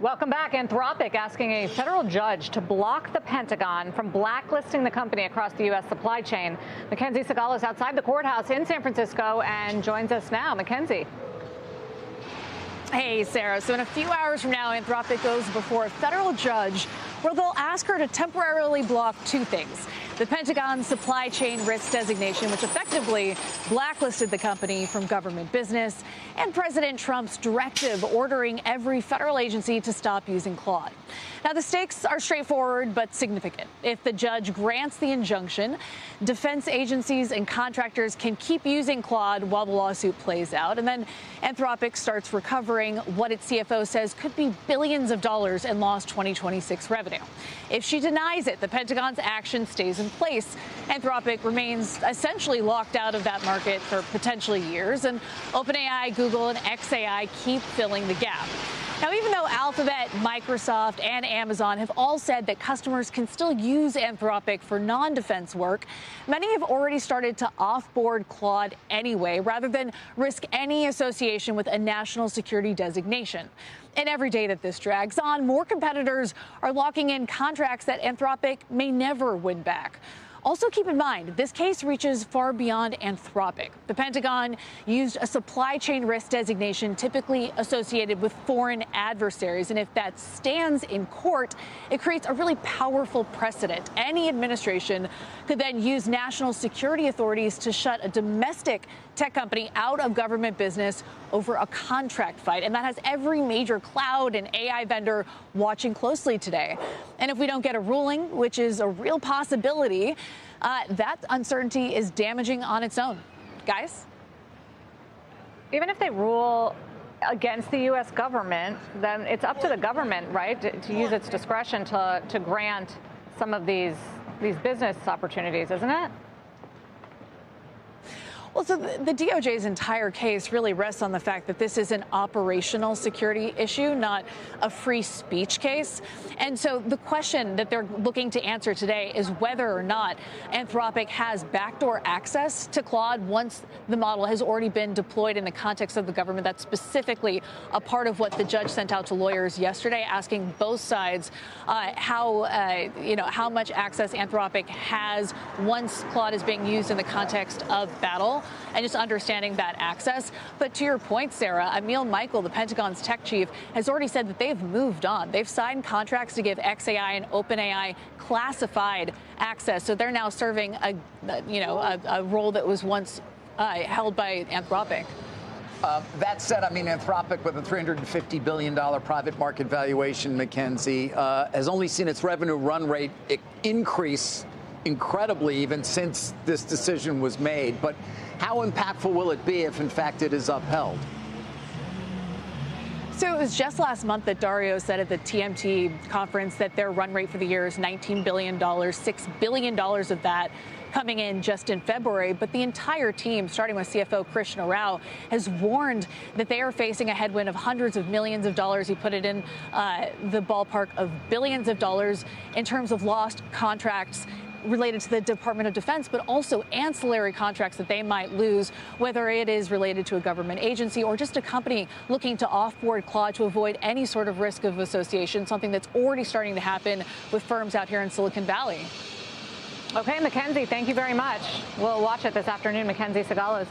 Welcome back. Anthropic asking a federal judge to block the Pentagon from blacklisting the company across the U.S. supply chain. Mackenzie Segal is outside the courthouse in San Francisco and joins us now. Mackenzie. Hey, Sarah. So in a few hours from now, Anthropic goes before a federal judge where they'll ask her to temporarily block two things: the Pentagon's supply chain risk designation, which effectively blacklisted the company from government business, and President Trump's directive ordering every federal agency to stop using Claude. Now, the stakes are straightforward but significant. If the judge grants the injunction, defense agencies and contractors can keep using Claude while the lawsuit plays out. And then Anthropic starts recovering what its CFO says could be billions of dollars in lost 2026 revenue. If she denies it, the Pentagon's action stays in place. Anthropic remains essentially locked out of that market for potentially years, and OpenAI, Google, and xAI keep filling the gap. Now, even though Alphabet, Microsoft, and Amazon have all said that customers can still use Anthropic for non-defense work, many have already started to offboard Claude anyway, rather than risk any association with a national security designation. And every day that this drags on, more competitors are locking in contracts that Anthropic may never win back. Also, keep in mind, this case reaches far beyond Anthropic. The Pentagon used a supply chain risk designation typically associated with foreign adversaries. And if that stands in court, it creates a really powerful precedent. Any administration could then use national security authorities to shut a domestic tech company out of government business over a contract fight. And that has every major cloud and AI vendor watching closely today. And if we don't get a ruling, which is a real possibility, that uncertainty is damaging on its own. Guys? Even if they rule against the U.S. government, then it's up to the government, right, to use its discretion to grant some of these business opportunities, isn't it? Well, so the DOJ's entire case really rests on the fact that this is an operational security issue, not a free speech case. And so the question that they're looking to answer today is whether or not Anthropic has backdoor access to Claude once the model has already been deployed in the context of the government. That's specifically a part of what the judge sent out to lawyers yesterday, asking both sides how much access Anthropic has once Claude is being used in the context of battle, and just understanding that access. But to your point, Sarah, Emil Michael, the Pentagon's tech chief, has already said that they've moved on. They've signed contracts to give xAI and OpenAI classified access. So they're now serving a role that was once held by Anthropic. That said, I mean, Anthropic, with a $350 billion private market valuation, Mackenzie, has only seen its revenue run rate increase incredibly even since this decision was made. But how impactful will it be if, in fact, it is upheld? So it was just last month that Dario said at the TMT conference that their run rate for the year is $19 billion, $6 billion of that coming in just in February. But the entire team, starting with CFO Krishna Rao, has warned that they are facing a headwind of hundreds of millions of dollars. He put it in the ballpark of billions of dollars in terms of lost contracts related to the Department of Defense, but also ancillary contracts that they might lose, whether it is related to a government agency or just a company looking to offboard Claude to avoid any sort of risk of association, something that's already starting to happen with firms out here in Silicon Valley. Okay, Mackenzie, thank you very much. We'll watch it this afternoon. Mackenzie Segal is